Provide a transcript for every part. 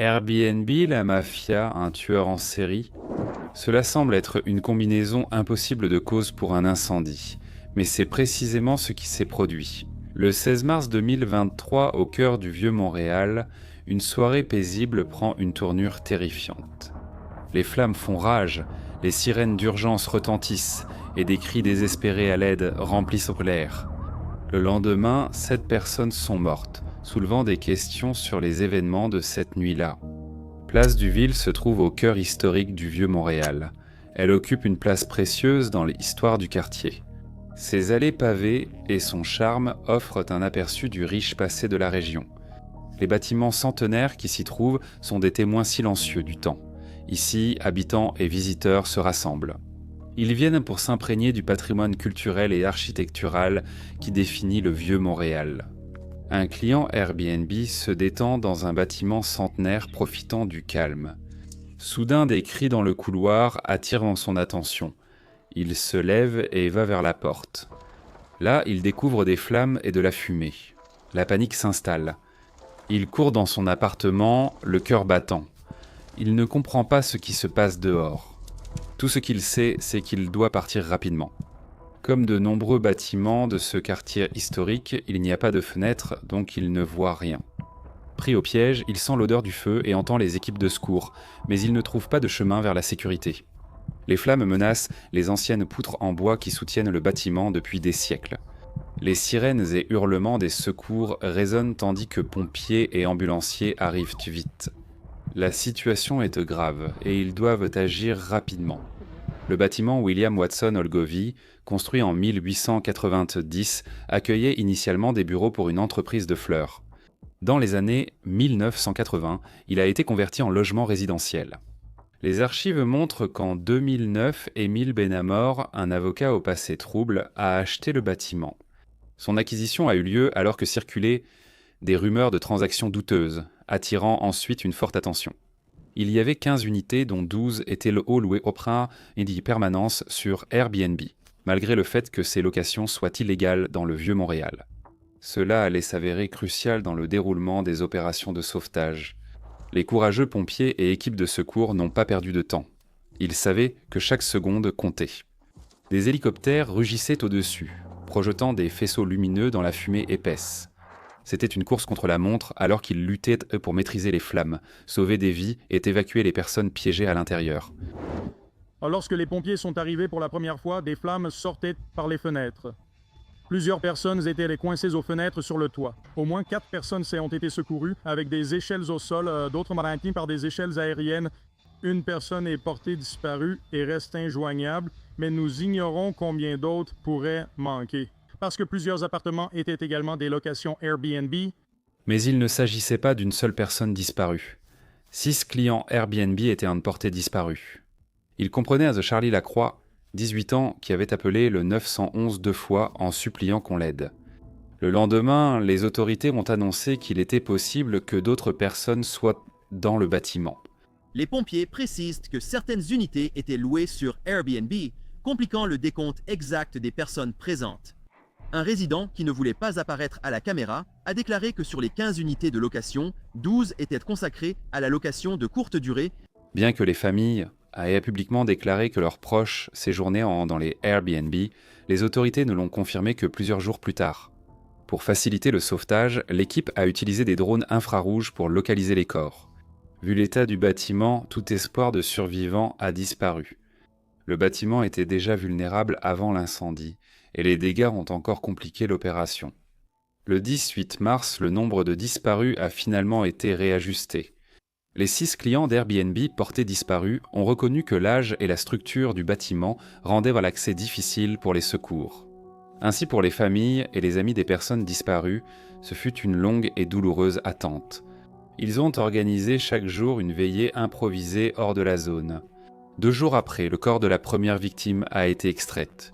Airbnb, la mafia, un tueur en série. Cela semble être une combinaison impossible de causes pour un incendie, mais c'est précisément ce qui s'est produit. Le 16 mars 2023, au cœur du vieux Montréal, une soirée paisible prend une tournure terrifiante. Les flammes font rage, les sirènes d'urgence retentissent et des cris désespérés à l'aide remplissent l'air. Le lendemain, 7 personnes sont mortes, soulevant des questions sur les événements de cette nuit-là. Place du Ville se trouve au cœur historique du vieux Montréal. Elle occupe une place précieuse dans l'histoire du quartier. Ses allées pavées et son charme offrent un aperçu du riche passé de la région. Les bâtiments centenaires qui s'y trouvent sont des témoins silencieux du temps. Ici, habitants et visiteurs se rassemblent. Ils viennent pour s'imprégner du patrimoine culturel et architectural qui définit le vieux Montréal. Un client Airbnb se détend dans un bâtiment centenaire profitant du calme. Soudain, des cris dans le couloir attirent son attention. Il se lève et va vers la porte. Là, il découvre des flammes et de la fumée. La panique s'installe. Il court dans son appartement, le cœur battant. Il ne comprend pas ce qui se passe dehors. Tout ce qu'il sait, c'est qu'il doit partir rapidement. Comme de nombreux bâtiments de ce quartier historique, il n'y a pas de fenêtres, donc il ne voit rien. Pris au piège, il sent l'odeur du feu et entend les équipes de secours, mais il ne trouve pas de chemin vers la sécurité. Les flammes menacent les anciennes poutres en bois qui soutiennent le bâtiment depuis des siècles. Les sirènes et hurlements des secours résonnent tandis que pompiers et ambulanciers arrivent vite. La situation est grave et ils doivent agir rapidement. Le bâtiment William Watson Olgovie, construit en 1890, accueillait initialement des bureaux pour une entreprise de fleurs. Dans les années 1980, il a été converti en logement résidentiel. Les archives montrent qu'en 2009, Émile Benamor, un avocat au passé trouble, a acheté le bâtiment. Son acquisition a eu lieu alors que circulaient des rumeurs de transactions douteuses, attirant ensuite une forte attention. Il y avait 15 unités dont 12 étaient louées au prix et de permanence sur Airbnb, malgré le fait que ces locations soient illégales dans le vieux Montréal. Cela allait s'avérer crucial dans le déroulement des opérations de sauvetage. Les courageux pompiers et équipes de secours n'ont pas perdu de temps. Ils savaient que chaque seconde comptait. Des hélicoptères rugissaient au-dessus, projetant des faisceaux lumineux dans la fumée épaisse. C'était une course contre la montre alors qu'ils luttaient pour maîtriser les flammes, sauver des vies et évacuer les personnes piégées à l'intérieur. Lorsque les pompiers sont arrivés pour la première fois, des flammes sortaient par les fenêtres. Plusieurs personnes étaient coincées aux fenêtres sur le toit. Au moins 4 personnes ont été secourues avec des échelles au sol, d'autres maintenues par des échelles aériennes. Une personne est portée disparue et reste injoignable, mais nous ignorons combien d'autres pourraient manquer. Parce que plusieurs appartements étaient également des locations Airbnb. Mais il ne s'agissait pas d'une seule personne disparue. 6 clients Airbnb étaient en portée disparue. Il comprenait à The Charlie Lacroix, 18 ans, qui avait appelé le 911 2 fois en suppliant qu'on l'aide. Le lendemain, les autorités ont annoncé qu'il était possible que d'autres personnes soient dans le bâtiment. Les pompiers précisent que certaines unités étaient louées sur Airbnb, compliquant le décompte exact des personnes présentes. Un résident qui ne voulait pas apparaître à la caméra a déclaré que sur les 15 unités de location, 12 étaient consacrées à la location de courte durée. Bien que les familles aient publiquement déclaré que leurs proches séjournaient dans les Airbnb, les autorités ne l'ont confirmé que plusieurs jours plus tard. Pour faciliter le sauvetage, l'équipe a utilisé des drones infrarouges pour localiser les corps. Vu l'état du bâtiment, tout espoir de survivants a disparu. Le bâtiment était déjà vulnérable avant l'incendie, et les dégâts ont encore compliqué l'opération. Le 18 mars, le nombre de disparus a finalement été réajusté. Les 6 clients d'Airbnb portés disparus ont reconnu que l'âge et la structure du bâtiment rendaient l'accès difficile pour les secours. Ainsi pour les familles et les amis des personnes disparues, ce fut une longue et douloureuse attente. Ils ont organisé chaque jour une veillée improvisée hors de la zone. 2 jours après, le corps de la première victime a été extraite.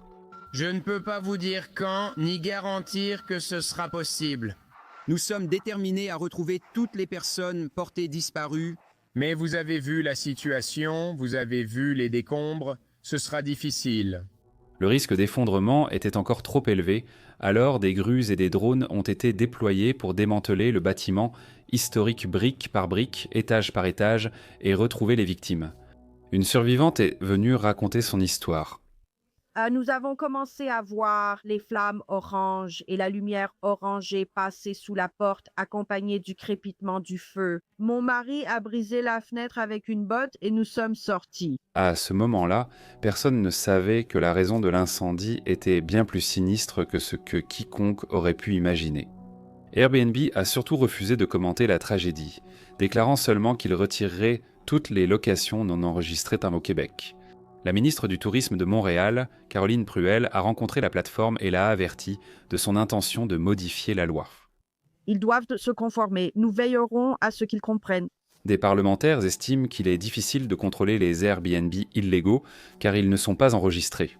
Je ne peux pas vous dire quand, ni garantir que ce sera possible. Nous sommes déterminés à retrouver toutes les personnes portées disparues. Mais vous avez vu la situation, vous avez vu les décombres, ce sera difficile. Le risque d'effondrement était encore trop élevé, alors des grues et des drones ont été déployés pour démanteler le bâtiment historique brique par brique, étage par étage, et retrouver les victimes. Une survivante est venue raconter son histoire. Nous avons commencé à voir les flammes oranges et la lumière orangée passer sous la porte accompagnée du crépitement du feu. Mon mari a brisé la fenêtre avec une botte et nous sommes sortis. À ce moment-là, personne ne savait que la raison de l'incendie était bien plus sinistre que ce que quiconque aurait pu imaginer. Airbnb a surtout refusé de commenter la tragédie, déclarant seulement qu'il retirerait toutes les locations non enregistrées au Québec. La ministre du Tourisme de Montréal, Caroline Pruel, a rencontré la plateforme et l'a averti de son intention de modifier la loi. Ils doivent se conformer. Nous veillerons à ce qu'ils comprennent. Des parlementaires estiment qu'il est difficile de contrôler les Airbnb illégaux car ils ne sont pas enregistrés.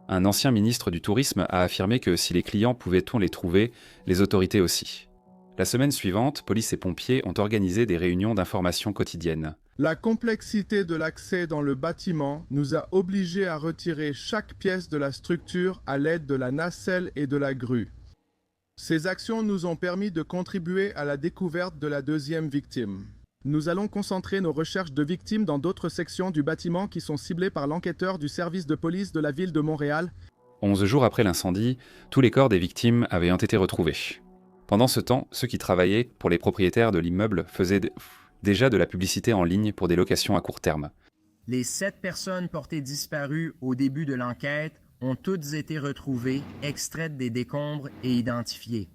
Un ancien ministre du Tourisme a affirmé que si les clients pouvaient-on les trouver, les autorités aussi. La semaine suivante, police et pompiers ont organisé des réunions d'information quotidiennes. La complexité de l'accès dans le bâtiment nous a obligés à retirer chaque pièce de la structure à l'aide de la nacelle et de la grue. Ces actions nous ont permis de contribuer à la découverte de la deuxième victime. Nous allons concentrer nos recherches de victimes dans d'autres sections du bâtiment qui sont ciblées par l'enquêteur du service de police de la ville de Montréal. 11 jours après l'incendie, tous les corps des victimes avaient été retrouvés. Pendant ce temps, ceux qui travaillaient pour les propriétaires de l'immeuble faisaient déjà de la publicité en ligne pour des locations à court terme. Les 7 personnes portées disparues au début de l'enquête ont toutes été retrouvées, extraites des décombres et identifiées.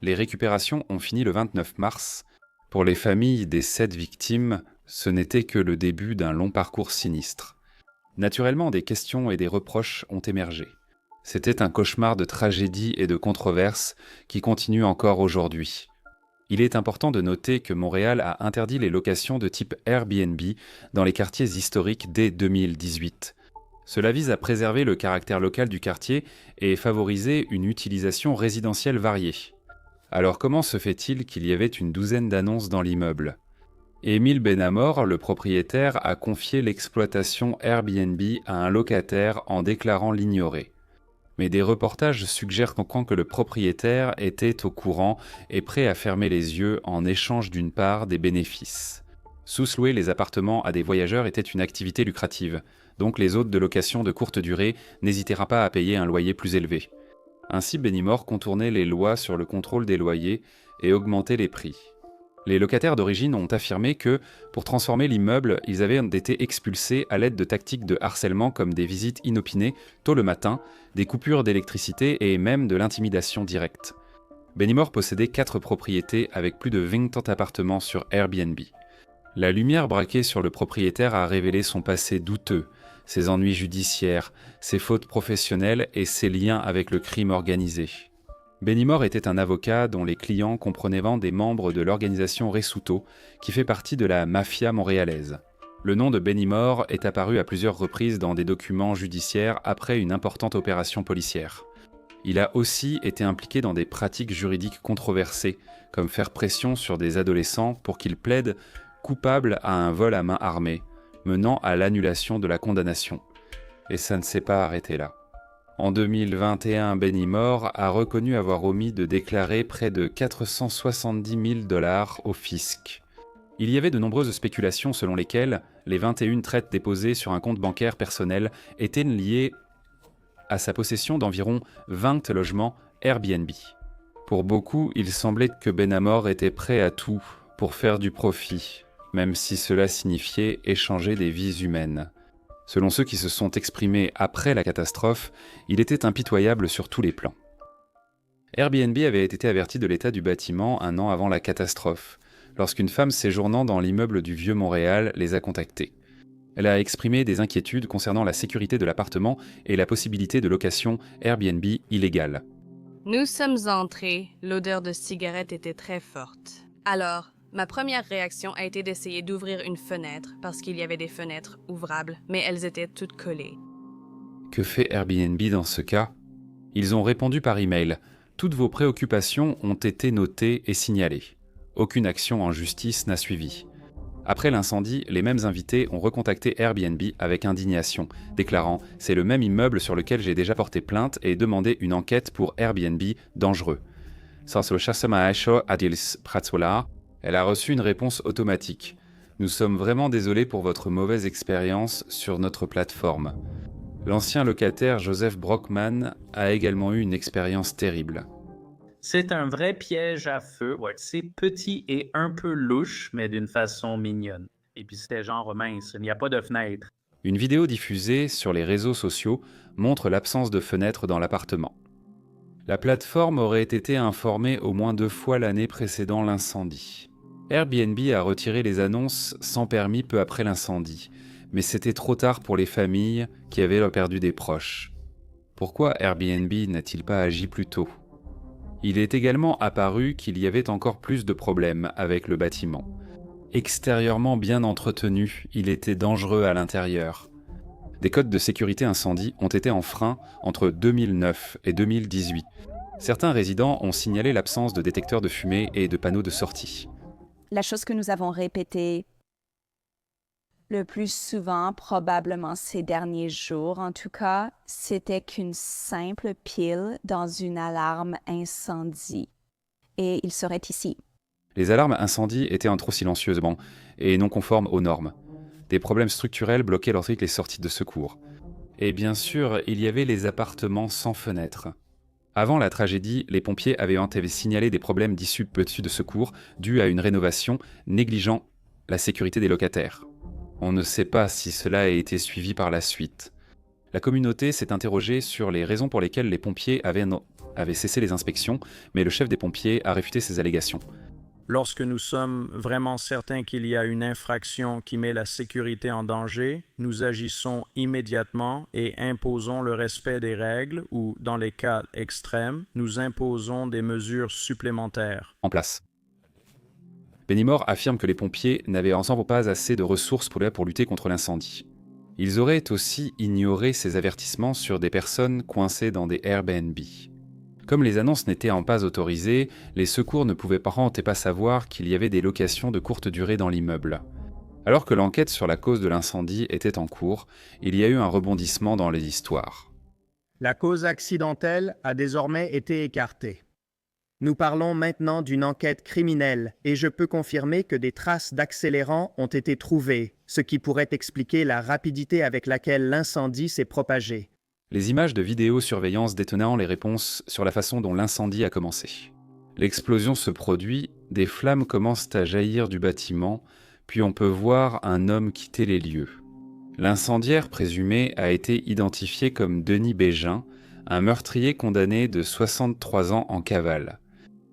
Les récupérations ont fini le 29 mars. Pour les familles des 7 victimes, ce n'était que le début d'un long parcours sinistre. Naturellement, des questions et des reproches ont émergé. C'était un cauchemar de tragédie et de controverses qui continue encore aujourd'hui. Il est important de noter que Montréal a interdit les locations de type Airbnb dans les quartiers historiques dès 2018. Cela vise à préserver le caractère local du quartier et favoriser une utilisation résidentielle variée. Alors comment se fait-il qu'il y avait une douzaine d'annonces dans l'immeuble ? Émile Benamor, le propriétaire, a confié l'exploitation Airbnb à un locataire en déclarant l'ignorer. Mais des reportages suggèrent que le propriétaire était au courant et prêt à fermer les yeux en échange d'une part des bénéfices. Sous-louer les appartements à des voyageurs était une activité lucrative, donc les hôtes de location de courte durée n'hésitèrent pas à payer un loyer plus élevé. Ainsi, Benimor contournait les lois sur le contrôle des loyers et augmentait les prix. Les locataires d'origine ont affirmé que, pour transformer l'immeuble, ils avaient été expulsés à l'aide de tactiques de harcèlement comme des visites inopinées tôt le matin, des coupures d'électricité et même de l'intimidation directe. Benimor possédait 4 propriétés avec plus de 20 appartements sur Airbnb. La lumière braquée sur le propriétaire a révélé son passé douteux, ses ennuis judiciaires, ses fautes professionnelles et ses liens avec le crime organisé. Benimor était un avocat dont les clients comprenaient des membres de l'organisation Ressuto, qui fait partie de la mafia montréalaise. Le nom de Benimor est apparu à plusieurs reprises dans des documents judiciaires après une importante opération policière. Il a aussi été impliqué dans des pratiques juridiques controversées, comme faire pression sur des adolescents pour qu'ils plaident coupables à un vol à main armée, menant à l'annulation de la condamnation. Et ça ne s'est pas arrêté là. En 2021, Benimor a reconnu avoir omis de déclarer près de 470 000 $ au fisc. Il y avait de nombreuses spéculations selon lesquelles les 21 traites déposées sur un compte bancaire personnel étaient liées à sa possession d'environ 20 logements Airbnb. Pour beaucoup, il semblait que Benamor était prêt à tout pour faire du profit, même si cela signifiait échanger des vies humaines. Selon ceux qui se sont exprimés après la catastrophe, il était impitoyable sur tous les plans. Airbnb avait été averti de l'état du bâtiment un an avant la catastrophe, lorsqu'une femme séjournant dans l'immeuble du Vieux-Montréal les a contactés. Elle a exprimé des inquiétudes concernant la sécurité de l'appartement et la possibilité de location Airbnb illégale. Nous sommes entrés, l'odeur de cigarette était très forte. Alors, ma première réaction a été d'essayer d'ouvrir une fenêtre parce qu'il y avait des fenêtres ouvrables, mais elles étaient toutes collées. Que fait Airbnb dans ce cas ? Ils ont répondu par email. Toutes vos préoccupations ont été notées et signalées. Aucune action en justice n'a suivi. Après l'incendie, les mêmes invités ont recontacté Airbnb avec indignation, déclarant « C'est le même immeuble sur lequel j'ai déjà porté plainte et demandé une enquête pour Airbnb dangereux. Sans le chassement adils Pratsola, Elle a reçu une réponse automatique. Nous sommes vraiment désolés pour votre mauvaise expérience sur notre plateforme. L'ancien locataire Joseph Brockman a également eu une expérience terrible. C'est un vrai piège à feu. Ouais, c'est petit et un peu louche, mais d'une façon mignonne. Et puis c'était genre mince, il n'y a pas de fenêtre. Une vidéo diffusée sur les réseaux sociaux montre l'absence de fenêtre dans l'appartement. La plateforme aurait été informée au moins 2 fois l'année précédant l'incendie. Airbnb a retiré les annonces sans permis peu après l'incendie, mais c'était trop tard pour les familles qui avaient perdu des proches. Pourquoi Airbnb n'a-t-il pas agi plus tôt ? Il est également apparu qu'il y avait encore plus de problèmes avec le bâtiment. Extérieurement bien entretenu, il était dangereux à l'intérieur. Des codes de sécurité incendie ont été enfreints entre 2009 et 2018. Certains résidents ont signalé l'absence de détecteurs de fumée et de panneaux de sortie. La chose que nous avons répétée le plus souvent, probablement ces derniers jours en tout cas, c'était qu'une simple pile dans une alarme incendie. Et il serait ici. Les alarmes incendie étaient trop silencieuses et non conformes aux normes. Des problèmes structurels bloquaient l'entrée et les sorties de secours. Et bien sûr, il y avait les appartements sans fenêtres. Avant la tragédie, les pompiers avaient signalé des problèmes d'issue de secours dus à une rénovation négligeant la sécurité des locataires. On ne sait pas si cela a été suivi par la suite. La communauté s'est interrogée sur les raisons pour lesquelles les pompiers avaient cessé les inspections, mais le chef des pompiers a réfuté ces allégations. Lorsque nous sommes vraiment certains qu'il y a une infraction qui met la sécurité en danger, nous agissons immédiatement et imposons le respect des règles ou, dans les cas extrêmes, nous imposons des mesures supplémentaires. En place. Bennymore affirme que les pompiers n'avaient ensemble pas assez de ressources pour lutter contre l'incendie. Ils auraient aussi ignoré ces avertissements sur des personnes coincées dans des Airbnb. Comme les annonces n'étaient pas autorisées, les secours ne pouvaient pas savoir qu'il y avait des locations de courte durée dans l'immeuble. Alors que l'enquête sur la cause de l'incendie était en cours, il y a eu un rebondissement dans les histoires. La cause accidentelle a désormais été écartée. Nous parlons maintenant d'une enquête criminelle et je peux confirmer que des traces d'accélérants ont été trouvées, ce qui pourrait expliquer la rapidité avec laquelle l'incendie s'est propagé. Les images de vidéosurveillance détenant les réponses sur la façon dont l'incendie a commencé. L'explosion se produit, des flammes commencent à jaillir du bâtiment, puis on peut voir un homme quitter les lieux. L'incendiaire présumé a été identifié comme Denis Bégin, un meurtrier condamné de 63 ans en cavale.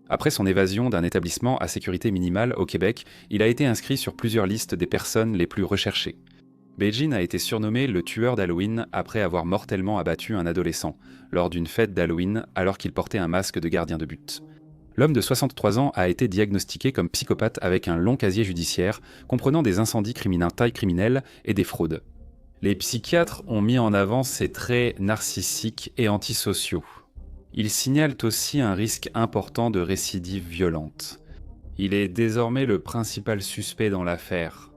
Après son évasion d'un établissement à sécurité minimale au Québec, il a été inscrit sur plusieurs listes des personnes les plus recherchées. Bégin a été surnommé le tueur d'Halloween après avoir mortellement abattu un adolescent lors d'une fête d'Halloween alors qu'il portait un masque de gardien de but. L'homme de 63 ans a été diagnostiqué comme psychopathe avec un long casier judiciaire comprenant des incendies taille criminelle et des fraudes. Les psychiatres ont mis en avant ses traits narcissiques et antisociaux. Ils signalent aussi un risque important de récidive violente. Il est désormais le principal suspect dans l'affaire.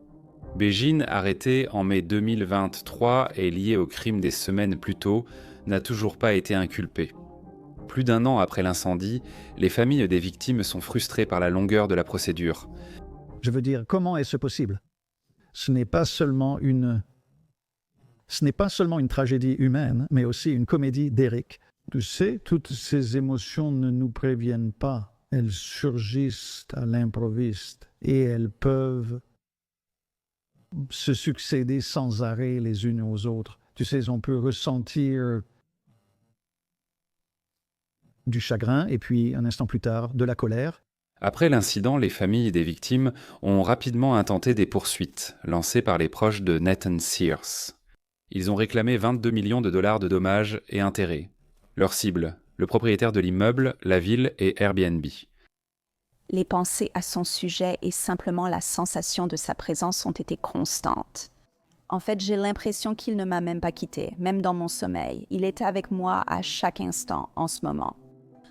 Bégin, arrêté en mai 2023 et lié au crime des semaines plus tôt, n'a toujours pas été inculpé. Plus d'1 an après l'incendie, les familles des victimes sont frustrées par la longueur de la procédure. Je veux dire, comment est-ce possible ? Ce n'est pas seulement une tragédie humaine, mais aussi une comédie d'Éric. Tu sais, toutes ces émotions ne nous préviennent pas. Elles surgissent à l'improviste et elles peuvent se succéder sans arrêt les unes aux autres. Tu sais, on peut ressentir du chagrin et puis, un instant plus tard, de la colère. Après l'incident, les familles des victimes ont rapidement intenté des poursuites, lancées par les proches de Nathan Sears. Ils ont réclamé 22 millions de dollars de dommages et intérêts. Leur cible, le propriétaire de l'immeuble, la ville et Airbnb. Les pensées à son sujet et simplement la sensation de sa présence ont été constantes. En fait, j'ai l'impression qu'il ne m'a même pas quittée, même dans mon sommeil. Il était avec moi à chaque instant en ce moment.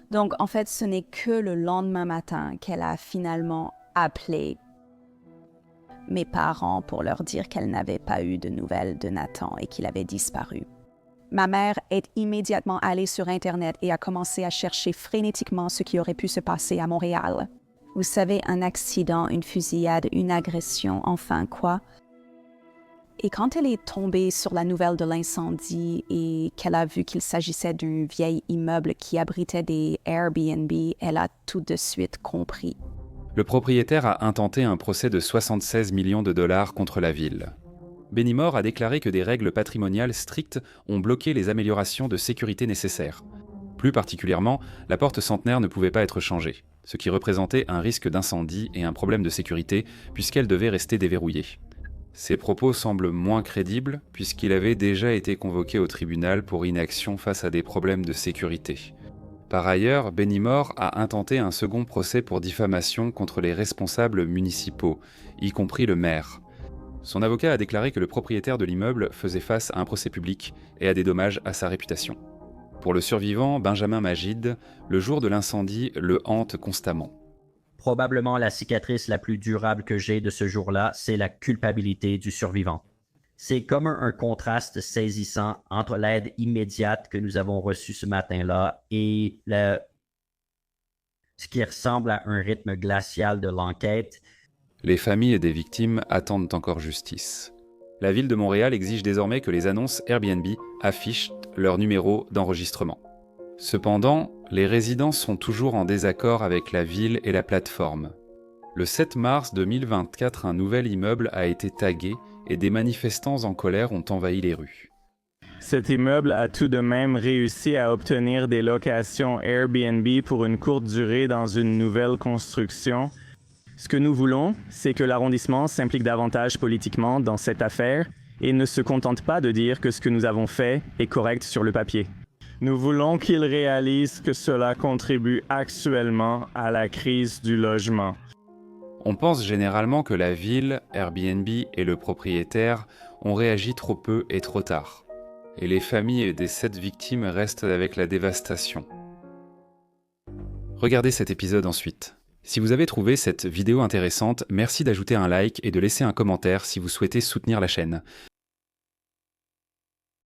Donc, en fait, ce n'est que le lendemain matin qu'elle a finalement appelé mes parents pour leur dire qu'elle n'avait pas eu de nouvelles de Nathan et qu'il avait disparu. Ma mère est immédiatement allée sur Internet et a commencé à chercher frénétiquement ce qui aurait pu se passer à Montréal. Vous savez, un accident, une fusillade, une agression, enfin quoi. Et quand elle est tombée sur la nouvelle de l'incendie et qu'elle a vu qu'il s'agissait d'un vieil immeuble qui abritait des Airbnb, elle a tout de suite compris. Le propriétaire a intenté un procès de 76 millions de dollars contre la ville. Bennymore a déclaré que des règles patrimoniales strictes ont bloqué les améliorations de sécurité nécessaires. Plus particulièrement, la porte centenaire ne pouvait pas être changée, ce qui représentait un risque d'incendie et un problème de sécurité puisqu'elle devait rester déverrouillée. Ces propos semblent moins crédibles puisqu'il avait déjà été convoqué au tribunal pour inaction face à des problèmes de sécurité. Par ailleurs, Bennymore a intenté un second procès pour diffamation contre les responsables municipaux, y compris le maire. Son avocat a déclaré que le propriétaire de l'immeuble faisait face à un procès public et à des dommages à sa réputation. Pour le survivant, Benjamin Magid, le jour de l'incendie le hante constamment. Probablement la cicatrice la plus durable que j'ai de ce jour-là, c'est la culpabilité du survivant. C'est comme un contraste saisissant entre l'aide immédiate que nous avons reçue ce matin-là et ce qui ressemble à un rythme glacial de l'enquête. Les familles des victimes attendent encore justice. La ville de Montréal exige désormais que les annonces Airbnb affichent leur numéro d'enregistrement. Cependant, les résidents sont toujours en désaccord avec la ville et la plateforme. Le 7 mars 2024, un nouvel immeuble a été tagué et des manifestants en colère ont envahi les rues. Cet immeuble a tout de même réussi à obtenir des locations Airbnb pour une courte durée dans une nouvelle construction. Ce que nous voulons, c'est que l'arrondissement s'implique davantage politiquement dans cette affaire et ne se contente pas de dire que ce que nous avons fait est correct sur le papier. Nous voulons qu'il réalise que cela contribue actuellement à la crise du logement. On pense généralement que la ville, Airbnb et le propriétaire ont réagi trop peu et trop tard. Et les familles des 7 victimes restent avec la dévastation. Regardez cet épisode ensuite. Si vous avez trouvé cette vidéo intéressante, merci d'ajouter un like et de laisser un commentaire si vous souhaitez soutenir la chaîne.